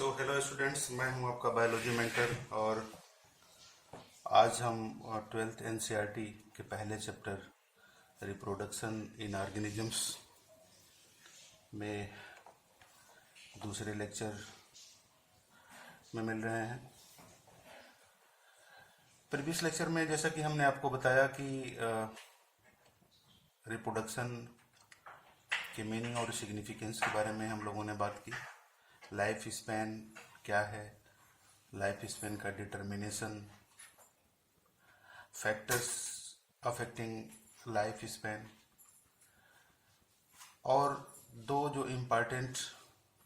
Hello students, मैं हूं आपका बायोलॉजी मेंटर और आज हम 12th एनसीईआरटी के पहले चैप्टर रिप्रोडक्शन इन ऑर्गेनिजम्स में दूसरे लेक्चर में मिल रहे हैं। प्रीवियस लेक्चर में जैसा कि हमने आपको बताया कि रिप्रोडक्शन के मीनिंग और सिग्निफिकेंस के बारे में हम लोगों ने बात की। लाइफ स्पैन क्या है, लाइफ स्पैन का determination, factors affecting life span, और दो जो इम्पॉर्टेंट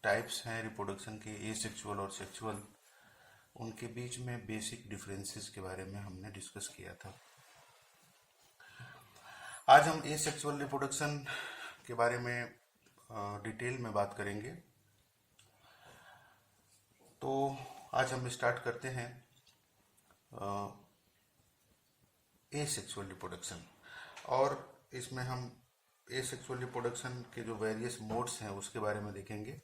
टाइप्स हैं रिप्रोडक्शन के, एसेक्सुअल और सेक्सुअल, उनके बीच में बेसिक डिफरेंसेस के बारे में हमने डिस्कस किया था। आज हम एसेक्सुअल रिप्रोडक्शन के बारे में डिटेल में बात करेंगे। तो आज हम स्टार्ट करते हैं एसेक्सुअल रिप्रोडक्शन, और इसमें हम एसेक्सुअल रिप्रोडक्शन के जो वेरियस मोड्स हैं उसके बारे में देखेंगे,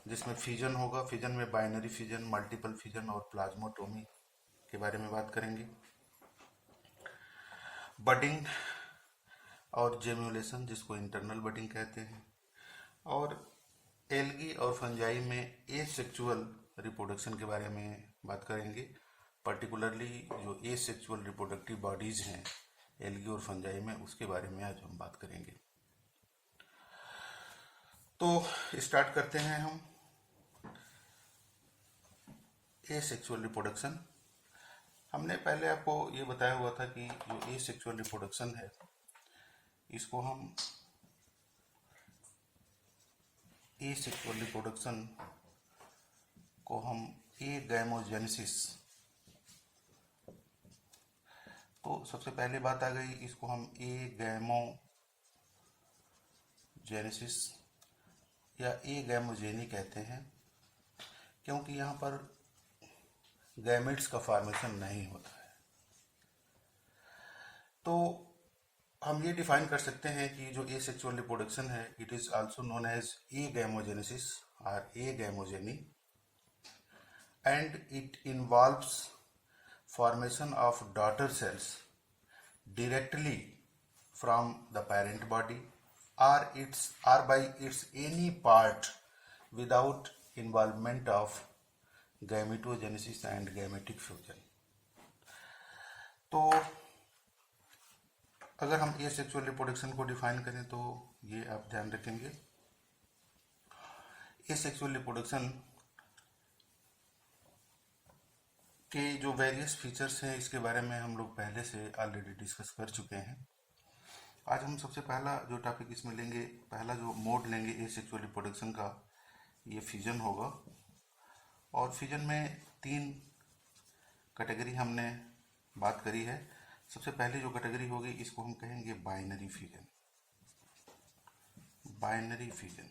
जिसमें फिजन होगा। फिजन में बाइनरी फिजन, मल्टीपल फिजन और प्लाज्मोटोमी के बारे में बात करेंगे। बडिंग और जेम्युलेशन, जिसको इंटरनल बडिंग कहते हैं, और एल्गी और फंजाई में एसेक्सुअल रिप्रोडक्शन के बारे में बात करेंगे। पर्टिकुलरली जो एसेक्सुअल रिप्रोडक्टिव बॉडीज हैं एल्गी और फंजाई में, उसके बारे में आज हम बात करेंगे। तो स्टार्ट करते हैं हम एसेक्सुअल रिप्रोडक्शन। हमने पहले आपको ये बताया हुआ था कि जो एसेक्सुअल रिप्रोडक्शन है इसको हम एसेक्सुअल रिप्रोडक्शन को हम एगैमोजेनेसिस, तो सबसे पहले बात आ गई, इसको हम एगैमोजेनेसिस या एगैमोजेनी कहते हैं, क्योंकि यहाँ पर गैमेट्स का फॉर्मेशन नहीं होता है। तो हम ये डिफाइन कर सकते हैं कि जो एसेक्सुअल रिप्रोडक्शन है, it is also known as agamogenesis और agamogeny, and it involves formation of daughter cells directly from the parent body or by its any part without involvement of gametogenesis and gametic fusion। तो अगर हम asexual reproduction को define करें तो ये आप ध्यान रखेंगे। एसेक्सुअल रिप्रोडक्शन के जो वेरियस फीचर्स हैं इसके बारे में हम लोग पहले से ऑलरेडी डिस्कस कर चुके हैं। आज हम सबसे पहला जो टॉपिक इसमें लेंगे, पहला जो मोड लेंगे एसेक्सुअल रिप्रोडक्शन का, ये फिजन होगा। और फिजन में 3 कैटेगरी हमने बात करी है। सबसे पहले जो कैटेगरी होगी इसको हम कहेंगे binary fission. Binary fission,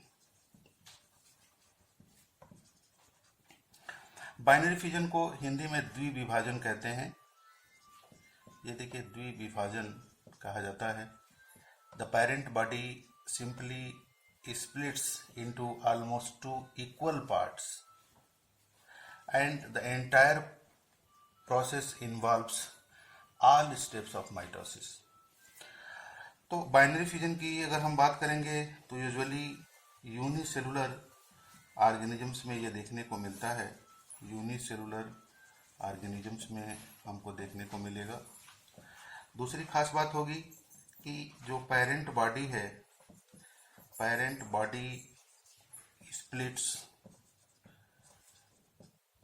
binary fission को हिंदी में द्विविभाजन कहते हैं। ये देखिए, द्विविभाजन कहा जाता है। The parent body simply splits into almost 2 equal parts and the entire process involves all steps of mitosis. तो बाइनरी फिजन की अगर हम बात करेंगे तो यूजुअली यूनिसेलुलर ऑर्गेनिजम्स में ये देखने को मिलता है। यूनिसेलुलर ऑर्गेनिजम्स में हमको देखने को मिलेगा। दूसरी खास बात होगी कि जो पेरेंट बॉडी है, parent body splits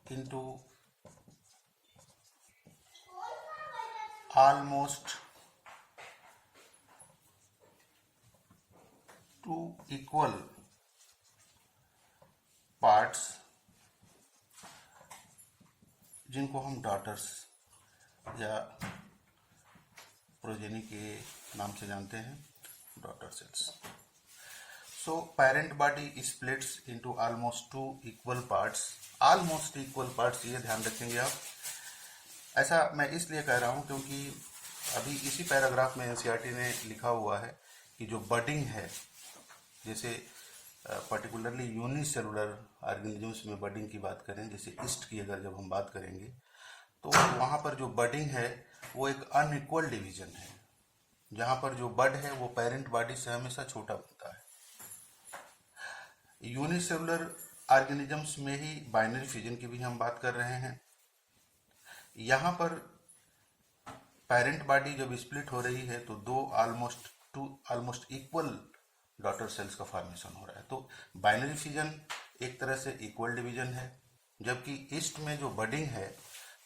into almost 2 equal parts, जिनको हम डॉटर्स या प्रोजेनी के नाम से जानते हैं, daughter cells. So parent body splits into almost 2 equal parts. Almost equal parts, ये ध्यान रखेंगे आप। ऐसा मैं इसलिए कह रहा हूँ क्योंकि अभी इसी पैराग्राफ में एनसीईआरटी ने लिखा हुआ है कि जो बडिंग है, जैसे पर्टिकुलरली यूनिसेलुलर ऑर्गेनिजम्स में बडिंग की बात करें, जैसे ईस्ट की अगर जब हम बात करेंगे, तो वहाँ पर जो बडिंग है वो एक अनइक्वल डिवीजन है, जहाँ पर जो बड है वो पेरेंट बॉडी से हमेशा छोटा बनता है। यूनिसेलुलर ऑर्गेनिजम्स में ही बाइनरी फिजन की भी हम बात कर रहे हैं। यहाँ पर पेरेंट बॉडी जब स्प्लिट हो रही है तो दो ऑलमोस्ट इक्वल डॉटर सेल्स का फॉर्मेशन हो रहा है। तो बाइनरी फिजन एक तरह से इक्वल डिवीजन है, जबकि ईस्ट में जो बडिंग है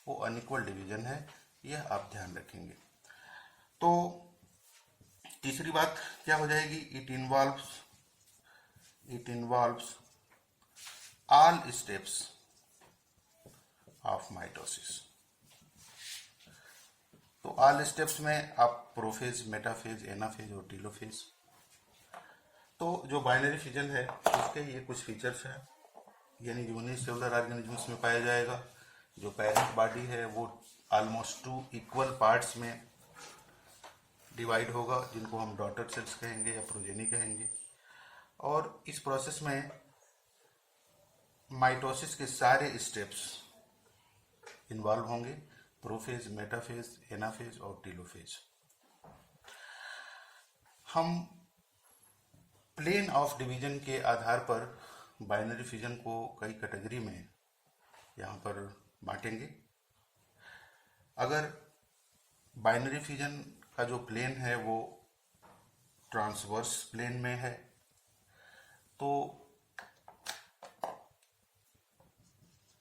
वो अनइक्वल डिवीजन है, यह आप ध्यान रखेंगे। तो तीसरी बात क्या हो जाएगी, it involves all steps of mitosis. तो ऑल स्टेप्स में आप प्रोफेज, मेटाफेज, एनाफेज और टीलोफेज। तो जो बाइनरी फिजन है उसके ये कुछ फीचर्स हैं, यानी यूनिसेलुलर ऑर्गेनिजम्स में पाया जाएगा। जो पेरेंट बॉडी है वो ऑलमोस्ट 2 इक्वल पार्ट्स में डिवाइड होगा, जिनको हम डॉटर सेल्स कहेंगे या प्रोजेनी कहेंगे। और इस प्रोसेस में माइटोसिस के सारे स्टेप्स इन्वॉल्व होंगे, प्रोफेज, मेटाफेज, एनाफेज और टीलोफेज। हम प्लेन ऑफ डिवीजन के आधार पर बाइनरी फिजन को कई कैटेगरी में यहाँ पर बांटेंगे। अगर बाइनरी फिजन का जो प्लेन है वो ट्रांसवर्स प्लेन में है, तो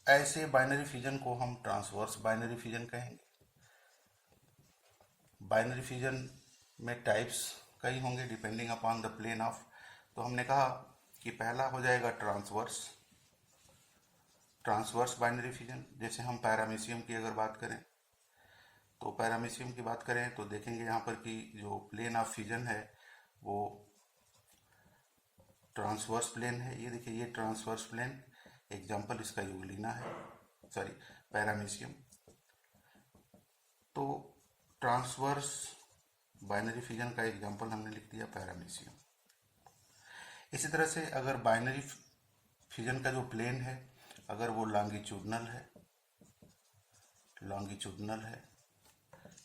ऐसे बाइनरी फिजन को हम ट्रांसवर्स बाइनरी फिजन कहेंगे। बाइनरी फिजन में टाइप्स कई होंगे depending upon the plane of. तो हमने कहा कि पहला हो जाएगा ट्रांसवर्स बाइनरी फिजन। जैसे हम पैरामीशियम की अगर बात करें, तो पैरामीशियम की बात करें तो देखेंगे यहाँ पर कि जो प्लेन ऑफ फिजन है वो ट्रांसवर्स प्लेन है। ये देखिए, ये ट्रांसवर्स प्लेन, एग्जाम्पल इसका यूग्लिना है, सॉरी पैरामीशियम। तो ट्रांसवर्स बाइनरी फिजन का एग्जाम्पल हमने लिख दिया पैरामीशियम। इसी तरह से अगर बाइनरी फिजन का जो प्लेन है अगर वो लॉन्गिट्यूडनल है,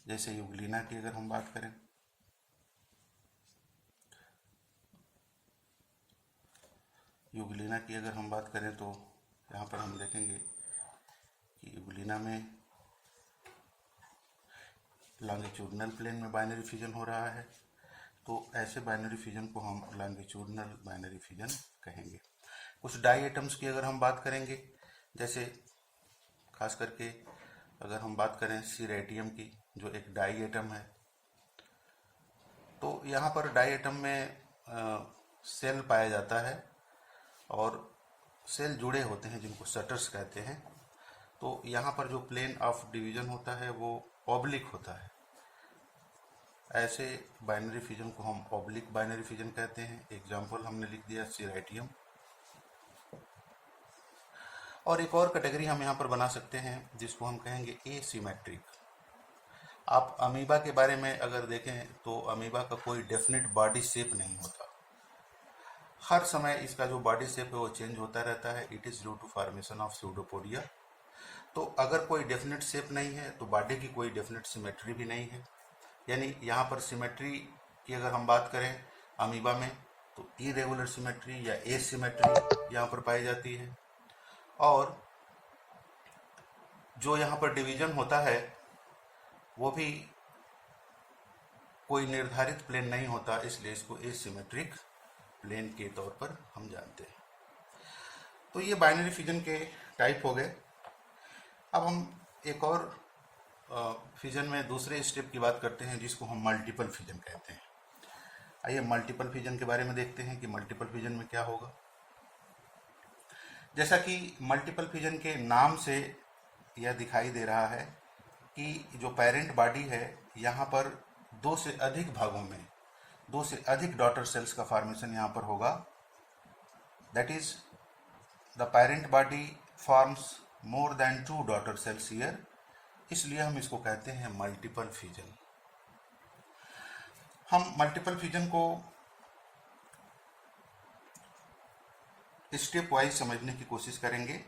जैसे यूग्लिना की अगर हम बात करें, तो यहाँ पर हम देखेंगे कि यूग्लिना में लॉन्गिट्यूडनल प्लेन में बाइनरी फिजन हो रहा है। तो ऐसे बाइनरी फिजन को हम लॉन्गिट्यूडनल बाइनरी फिजन कहेंगे। कुछ डाई एटम्स की अगर हम बात करेंगे, जैसे खास करके अगर हम बात करें सीरेटियम की, जो एक डाई एटम है, तो यहाँ पर डाई एटम में सेल पाया जाता है और सेल जुड़े होते हैं जिनको शटर्स कहते हैं। तो यहाँ पर जो प्लेन ऑफ डिवीजन होता है वो ऑब्लिक होता है। ऐसे बाइनरी फिजन को हम ऑब्लिक बाइनरी फिजन कहते हैं। एग्जाम्पल हमने लिख दिया सीरेटियम। और एक और कैटेगरी हम यहाँ पर बना सकते हैं जिसको हम कहेंगे एसिमेट्रिक। आप अमीबा के बारे में अगर देखें तो अमीबा का कोई डेफिनेट बॉडी शेप नहीं होता, हर समय इसका जो बॉडी शेप है वो चेंज होता रहता है। It is due to formation of pseudopodia. तो अगर कोई डेफिनेट शेप नहीं है तो बॉडी की कोई डेफिनेट सिमेट्री भी नहीं है। यानी यहाँ पर सिमेट्री की अगर हम बात करें अमीबा में, तो इरेगुलर सिमेट्री या एसिमेट्री यहाँ पर पाई जाती है। और जो यहाँ पर डिवीजन होता है वो भी कोई निर्धारित प्लेन नहीं होता, इसलिए इसको एसिमेट्रिक प्लेन के तौर पर हम जानते हैं। तो ये बाइनरी फिजन के टाइप हो गए। अब हम एक और फिजन में दूसरे स्टेप की बात करते हैं जिसको हम मल्टीपल फिजन कहते हैं। आइए मल्टीपल फिजन के बारे में देखते हैं कि मल्टीपल फिजन में क्या होगा। जैसा कि मल्टीपल फिजन के नाम से यह दिखाई दे रहा है कि जो पेरेंट बॉडी है यहाँ पर 2 से अधिक भागों में 2 से अधिक डॉटर सेल्स का फॉर्मेशन यहाँ पर होगा। That is the parent body forms more than 2 daughter sales here, इसलिए हम इसको कहते हैं मल्टीपल फिजन। हम मल्टीपल फिजन को स्टेप वाइज समझने की कोशिश करेंगे।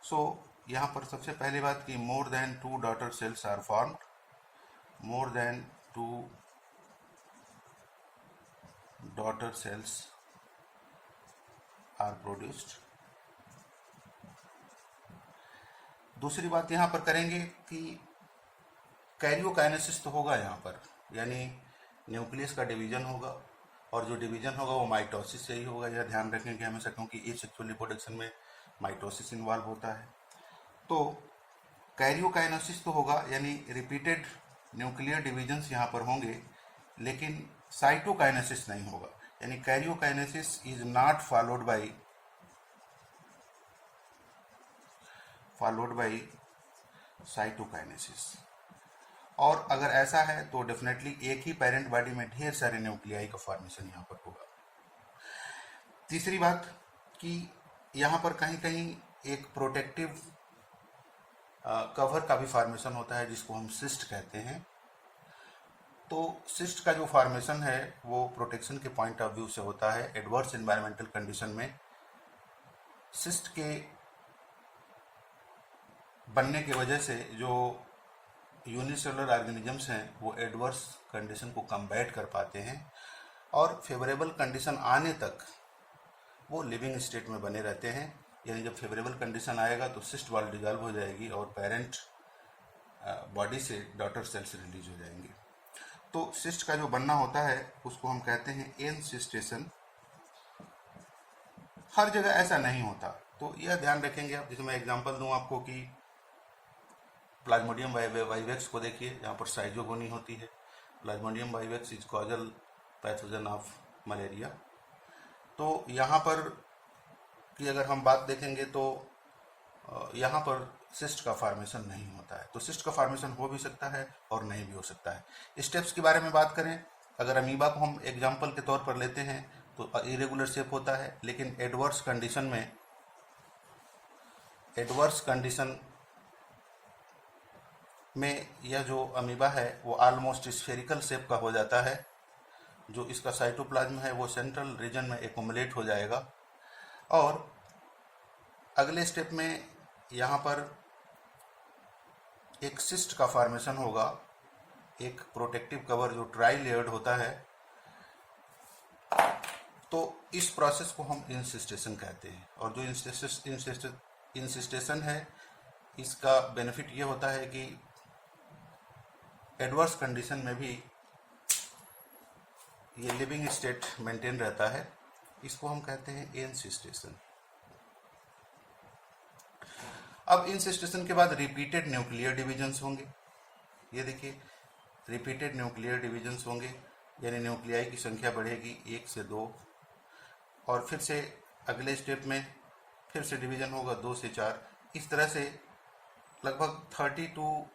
सो यहाँ पर सबसे पहली बात कि more than 2 daughter cells are formed, more than 2 daughter cells are produced. दूसरी बात यहाँ पर करेंगे कि कैरियोकाइनेसिस तो होगा यहाँ पर, यानी न्यूक्लियस का डिवीजन होगा, और जो डिवीजन होगा वो माइटोसिस से ही होगा, यह ध्यान रखेंगे हमेशा, क्योंकि एसेक्सुअल रिप्रोडक्शन में माइटोसिस इन्वॉल्व होता है। तो कैरियोकाइनेसिस तो होगा, यानी रिपीटेड न्यूक्लियर डिवीजन्स यहाँ पर होंगे, लेकिन साइटोकाइनेसिस नहीं होगा, यानी karyokinesis is not followed by cytokinesis. और अगर ऐसा है तो डेफिनेटली एक ही पेरेंट बॉडी में ढेर सारे न्यूक्लियाई का फॉर्मेशन यहाँ पर होगा। तीसरी बात कि यहाँ पर कहीं कहीं एक प्रोटेक्टिव कवर का भी फॉर्मेशन होता है, जिसको हम सिस्ट कहते हैं। तो सिस्ट का जो फॉर्मेशन है वो प्रोटेक्शन के पॉइंट ऑफ व्यू से होता है। एडवर्स एनवायरमेंटल कंडीशन में सिस्ट के बनने की वजह से जो यूनिसेलुलर ऑर्गेनिजम्स हैं वो एडवर्स कंडीशन को कम्बैट कर पाते हैं, और फेवरेबल कंडीशन आने तक वो लिविंग स्टेट में बने रहते हैं। यानी जब फेवरेबल कंडीशन आएगा तो सिस्ट वॉल डिजॉल्व हो जाएगी और पेरेंट बॉडी से डॉटर सेल्स रिलीज हो जाएंगे। तो सिस्ट का जो बनना होता है उसको हम कहते हैं एनसिस्टेशन। हर जगह ऐसा नहीं होता, तो यह ध्यान रखेंगे आप। जैसे मैं एग्जांपल दूं आपको कि प्लाज्मोडियम वाइवेक्स को देखिए, जहाँ पर साइजोगोनी होती है। Plasmodium vivax is causal pathogen of malaria. तो यहाँ पर की अगर हम बात देखेंगे तो यहाँ पर सिस्ट का फॉर्मेशन नहीं होता है। तो सिस्ट का फॉर्मेशन हो भी सकता है और नहीं भी हो सकता है। स्टेप्स के बारे में बात करें, अगर अमीबा को हम एग्जाम्पल के तौर पर लेते हैं तो इरेगुलर शेप होता है, लेकिन एडवर्स कंडीशन में यह जो अमीबा है वो ऑलमोस्ट स्फेरिकल शेप का हो जाता है। जो इसका साइटोप्लाज्म है वो सेंट्रल रीजन में एक्युमुलेट हो जाएगा, और अगले स्टेप में यहाँ पर एक सिस्ट का फॉर्मेशन होगा, एक प्रोटेक्टिव कवर जो ट्राई लेयर्ड होता है। तो इस प्रोसेस को हम इंसिस्टेशन कहते हैं, और जो इंसिस्टेशन है इसका बेनिफिट ये होता है कि एडवर्स कंडीशन में भी ये लिविंग स्टेट मेंटेन रहता है। इसको हम कहते हैं इंसिस्टेशन। अब इंसिस्टेशन के बाद रिपीटेड न्यूक्लियर डिविजन्स होंगे। ये देखिए, रिपीटेड न्यूक्लियर डिविजन्स होंगे, यानी न्यूक्लियाई की संख्या बढ़ेगी 1 से 2, और फिर से अगले स्टेप में फिर से डिवीजन होगा 2 से 4। इस तरह से लगभग 32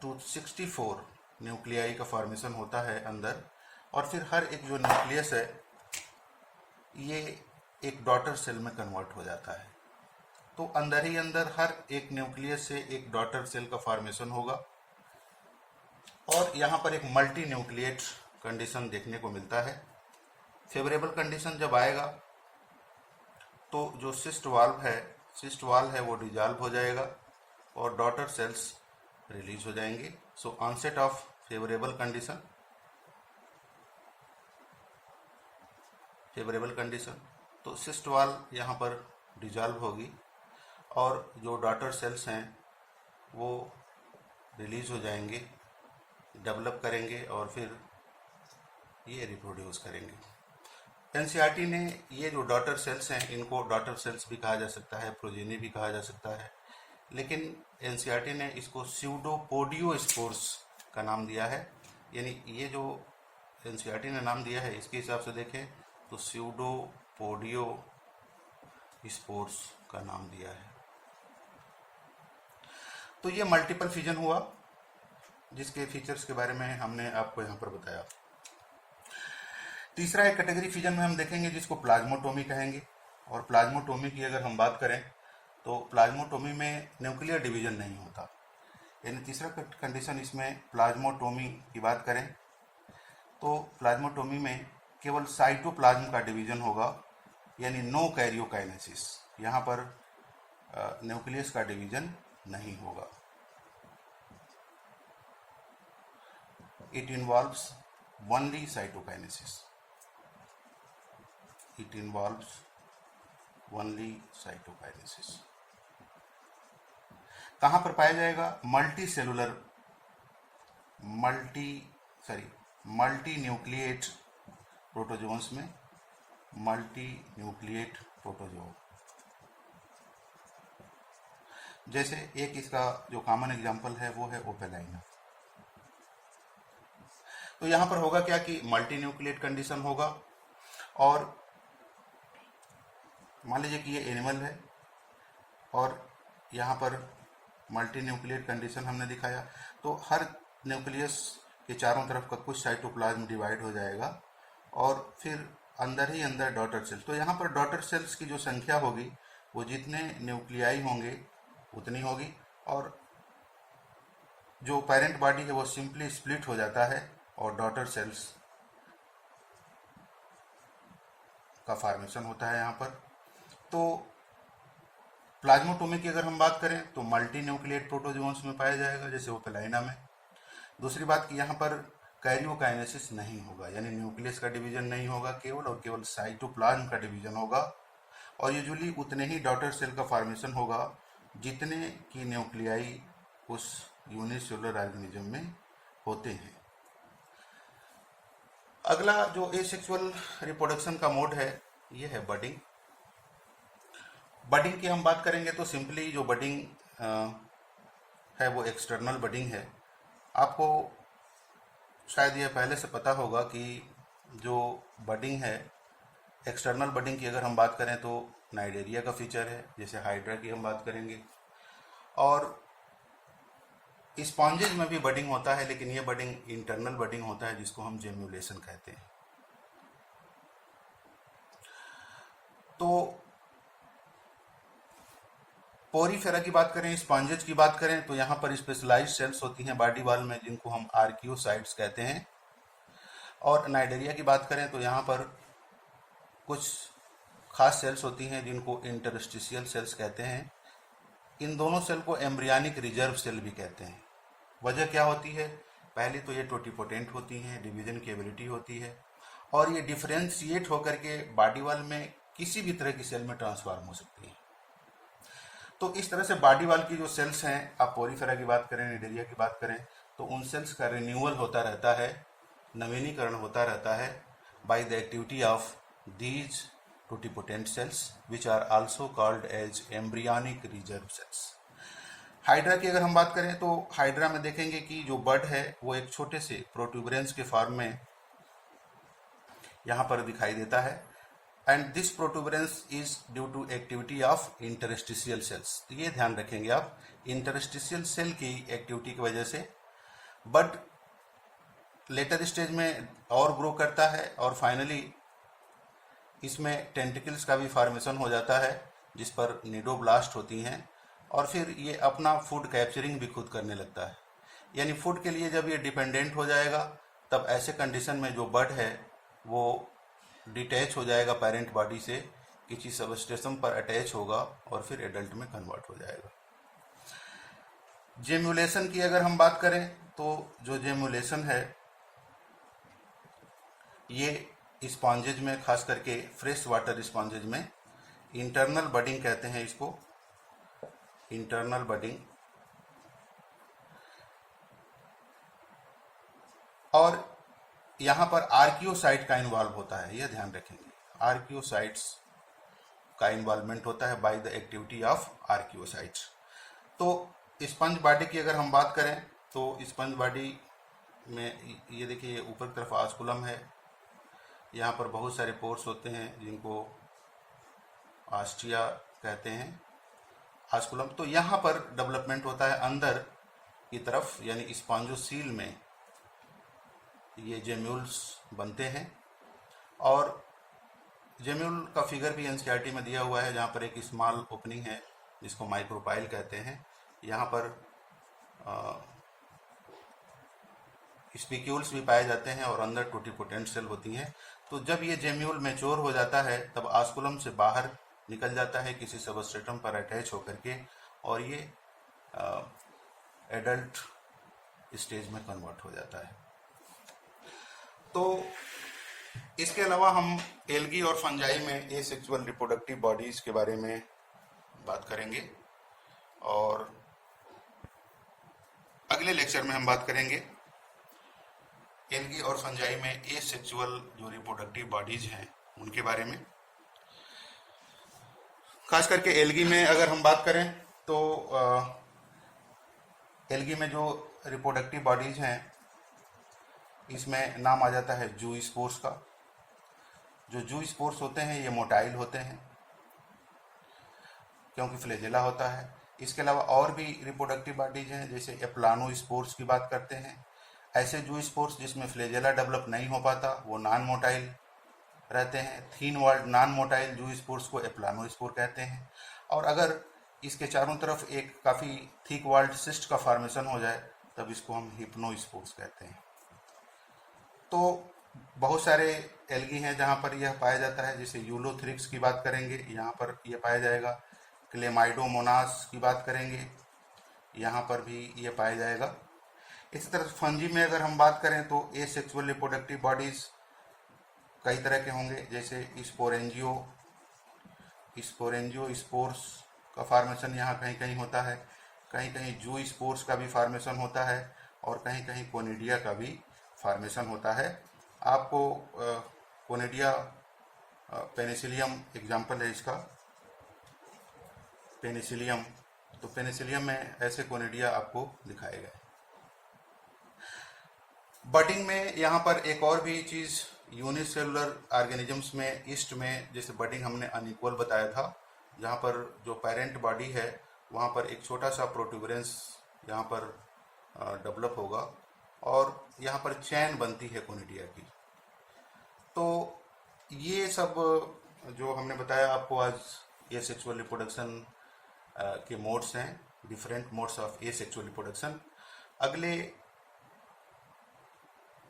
to 64 न्यूक्लियाई का फॉर्मेशन होता है अंदर, और फिर हर एक जो न्यूक्लियस है ये एक डॉटर सेल में कन्वर्ट हो जाता है। तो अंदर ही अंदर हर एक न्यूक्लियस से एक डॉटर सेल का फॉर्मेशन होगा, और यहाँ पर एक मल्टी न्यूक्लिएट कंडीशन देखने को मिलता है। फेवरेबल कंडीशन जब आएगा तो जो सिस्ट वाल्व है वो डिजॉल्व हो जाएगा और डॉटर सेल्स रिलीज हो जाएंगे। सो ऑनसेट ऑफ फेवरेबल कंडीशन, तो सिस्ट वाल यहाँ पर डिजॉल्व होगी और जो डॉटर सेल्स हैं वो रिलीज हो जाएंगे, डेवलप करेंगे और फिर ये रिप्रोड्यूस करेंगे। एनसीईआरटी ने ये जो डॉटर सेल्स हैं इनको डॉटर सेल्स भी कहा जा सकता है, प्रोजेनी भी कहा जा सकता है, लेकिन एनसीईआरटी ने इसको स्यूडोपोडियोस्पोर्स का नाम दिया है। यानी ये जो एनसीईआरटी ने नाम दिया है इसके हिसाब से देखें तो स्यूडोपोडियोस्पोर्स का नाम दिया है। तो ये मल्टीपल फिजन हुआ जिसके फीचर्स के बारे में हमने आपको यहाँ पर बताया। तीसरा एक कैटेगरी फिजन में हम देखेंगे जिसको प्लाज्मोटोमी कहेंगे। और प्लाज्मोटोमी की अगर हम बात करें तो प्लाज्मोटोमी में न्यूक्लियर डिवीजन नहीं होता। यानी तीसरा कंडीशन इसमें प्लाज्मोटोमी की बात करें तो प्लाज्मोटोमी में केवल साइटोप्लाज्म का डिवीजन होगा यानी नो कैरियोकाइनेसिस, यहाँ पर न्यूक्लियस का डिवीजन नहीं होगा। It involves only cytokinesis, it involves only cytokinesis. कहाँ पर पाया जाएगा? मल्टी न्यूक्लिएट प्रोटोजोन्स में, मल्टी न्यूक्लिएट प्रोटोजोन। जैसे एक इसका जो कॉमन एग्जांपल है वो है ओपेलाइना। तो यहां पर होगा क्या कि मल्टी न्यूक्लिएट कंडीशन होगा, और मान लीजिए कि ये एनिमल है और यहाँ पर मल्टी न्यूक्लिएट कंडीशन हमने दिखाया, तो हर न्यूक्लियस के चारों तरफ का कुछ साइटोप्लाज्म डिवाइड हो जाएगा और फिर अंदर ही अंदर डॉटर सेल्स। तो यहाँ पर डॉटर सेल्स की जो संख्या होगी वो जितने न्यूक्लियाई होंगे उतनी होगी, और जो पेरेंट बॉडी है वो सिंपली स्प्लिट हो जाता है और डॉटर सेल्स का फॉर्मेशन होता है यहाँ पर। तो प्लाज्मोटोमी की अगर हम बात करें तो मल्टी न्यूक्लिएट प्रोटोजोन्स में पाया जाएगा, जैसे ओपेलाइना में। दूसरी बात कि यहाँ पर कैरियोकाइनेसिस नहीं होगा, यानी न्यूक्लियस का डिवीजन नहीं होगा, केवल और केवल साइटोप्लाज्म का डिवीजन होगा, और यूजुअली उतने ही डॉटर सेल का फॉर्मेशन होगा जितने की न्यूक्लियाई उस यूनिसेलुलर ऑर्गेनिज्म में होते हैं। अगला जो एसेक्सुअल रिप्रोडक्शन का मोड है ये है बडिंग। बडिंग की हम बात करेंगे तो सिंपली जो बडिंग है वो एक्सटर्नल बडिंग है। आपको शायद यह पहले से पता होगा कि जो बडिंग है, एक्सटर्नल बडिंग की अगर हम बात करें तो नाइडेरिया का फीचर है, जैसे हाइड्रा की हम बात करेंगे। और स्पॉन्जेज में भी बडिंग होता है, लेकिन यह बडिंग इंटरनल बडिंग होता है जिसको हम जेम्युलेशन कहते हैं। तो पोरीफेरा की बात करें, स्पॉन्जेज की बात करें तो यहाँ पर स्पेशलाइज्ड सेल्स होती हैं बॉडी वॉल में जिनको हम आर्कियोसाइट्स कहते हैं। और नाइडेरिया की बात करें तो यहाँ पर कुछ खास सेल्स होती हैं जिनको इंटरस्टिशियल सेल्स कहते हैं। इन दोनों सेल को एम्ब्रियनिक रिजर्व सेल भी कहते हैं। वजह क्या होती है? पहली तो ये टोटिपोटेंट होती हैं, डिवीजन की एबिलिटी होती है, और ये डिफरेंशिएट होकर के बॉडी वॉल में किसी भी तरह की सेल में ट्रांसफॉर्म हो सकती है। तो इस तरह से बॉडी वॉल की जो सेल्स हैं, आप पोरीफेरा की बात करें, नाइडेरिया की बात करें, तो उन सेल्स का रिन्यूअल होता रहता है, नवीनीकरण होता रहता है by the activity of these totipotent cells which are also called as embryonic reserve cells. Hydra की अगर हम बात करें तो हाइड्रा में देखेंगे कि जो बड है वो एक छोटे से प्रोट्यूबरेंस के फॉर्म में यहाँ पर दिखाई देता है, and this protuberance is due to activity of interstitial cells. ये ध्यान रखेंगे आप, इंटरस्टिशियल सेल की एक्टिविटी की वजह से बड लेटर स्टेज में और ग्रो करता है, और फाइनली इसमें टेंटिकल्स का भी फॉर्मेशन हो जाता है जिस पर निडोब्लास्ट होती हैं, और फिर ये अपना फूड कैप्चरिंग भी खुद करने लगता है। यानी फूड के लिए जब ये डिपेंडेंट हो जाएगा तब ऐसे कंडीशन में जो बड है वो डिटैच हो जाएगा पेरेंट बॉडी से, किसी सबस्टेशन पर अटैच होगा और फिर एडल्ट में कन्वर्ट हो जाएगा। जेम्युलेशन की अगर हम बात करें तो जो जेम्युलेशन है ये स्पॉन्जेज में, खास करके फ्रेश वाटर स्पॉन्जेज में इंटरनल बडिंग कहते हैं इसको, इंटरनल बडिंग। और यहाँ पर आर्कियोसाइट का इन्वॉल्व होता है, यह ध्यान रखेंगे, आर्कियोसाइट्स का इन्वॉल्वमेंट होता है by the activity of archaeocytes. तो स्पंज बॉडी की अगर हम बात करें तो स्पंज बॉडी में ये देखिए ऊपर की तरफ ऑस्कुलम है, यहाँ पर बहुत सारे पोर्स होते हैं जिनको ऑस्टिया कहते हैं, ऑस्कुलम। तो यहाँ पर डेवलपमेंट होता है अंदर की तरफ, यानी स्पॉन्जोसील में ये जेम्यूल्स बनते हैं। और जेम्यूल का फिगर भी एनसीईआरटी में दिया हुआ है, जहाँ पर एक स्मॉल ओपनिंग है जिसको माइक्रोपाइल कहते हैं। यहाँ पर स्पिक्यूल्स भी पाए जाते हैं और अंदर टोटिपोटेंट सेल होती हैं। तो जब ये जेम्यूल मैच्योर हो जाता है तब ऑस्कुलम से बाहर निकल जाता है किसी सबस्ट्रेटम पर अटैच होकर के, और ये एडल्ट स्टेज में कन्वर्ट हो जाता है। तो इसके अलावा हम एल्गी और फंजाई में एसेक्सुअल रिप्रोडक्टिव बॉडीज के बारे में बात करेंगे, और अगले लेक्चर में हम बात करेंगे एल्गी और फंजाई में एसेक्सुअल जो रिप्रोडक्टिव बॉडीज हैं उनके बारे में। खास करके एल्गी में अगर हम बात करें तो एल्गी में जो रिप्रोडक्टिव बॉडीज हैं इसमें नाम आ जाता है जू स्पोर्स का। जो जू स्पोर्स होते हैं ये मोटाइल होते हैं क्योंकि फ्लैजेला होता है। इसके अलावा और भी रिप्रोडक्टिव बॉडीज हैं, जैसे एप्लानो स्पोर्स की बात करते हैं। ऐसे जू स्पोर्स जिसमें फ्लैजेला डेवलप नहीं हो पाता वो नॉन मोटाइल रहते हैं। थीन वॉल्ड नॉन मोटाइल जू स्पोर्स को एप्लानो स्पोर कहते हैं। और अगर इसके चारों तरफ एक काफ़ी थिक वॉल्ड सिस्ट का फॉर्मेशन हो जाए तब इसको हम हिप्नो स्पोर्स कहते हैं। तो बहुत सारे एल्गी हैं जहाँ पर यह पाया जाता है, जैसे यूलोथ्रिक्स की बात करेंगे, यहाँ पर यह पाया जाएगा। क्लेमाइडोमोनास की बात करेंगे, यहाँ पर भी ये पाया जाएगा। इसी तरह फंजी में अगर हम बात करें तो एसेक्सुअल रिप्रोडक्टिव बॉडीज कई तरह के होंगे, जैसे स्पोरेंजियो स्पोर्स का फॉर्मेशन यहाँ कहीं कहीं होता है, कहीं कहीं जू स्पोर्स का भी फॉर्मेशन होता है, और कहीं कहीं कोनिडिया का भी फॉर्मेशन होता है। आपको कोनिडिया पेनिसिलियम एग्जाम्पल है इसका, पेनिसिलियम। तो पेनिसिलियम में ऐसे कोनिडिया आपको दिखाए गए। बडिंग में यहाँ पर एक और भी चीज़ यूनिसेलुलर ऑर्गेनिजम्स में ईस्ट में, जैसे बडिंग हमने अनइक्वल बताया था, जहाँ पर जो पेरेंट बॉडी है वहाँ पर एक छोटा सा प्रोट्यूबरेंस यहाँ पर डेवलप होगा और यहाँ पर चैन बनती है कोनिडिया की। तो ये सब जो हमने बताया आपको आज, ये सेक्सुअल रिप्रोडक्शन के मोड्स हैं, different modes of A sexual reproduction. अगले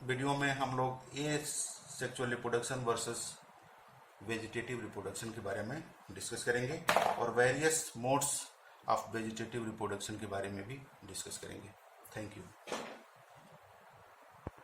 वीडियो में हम लोग ए sexual reproduction versus vegetative reproduction के बारे में डिस्कस करेंगे, और various modes of vegetative reproduction के बारे में भी डिस्कस करेंगे। Thank you.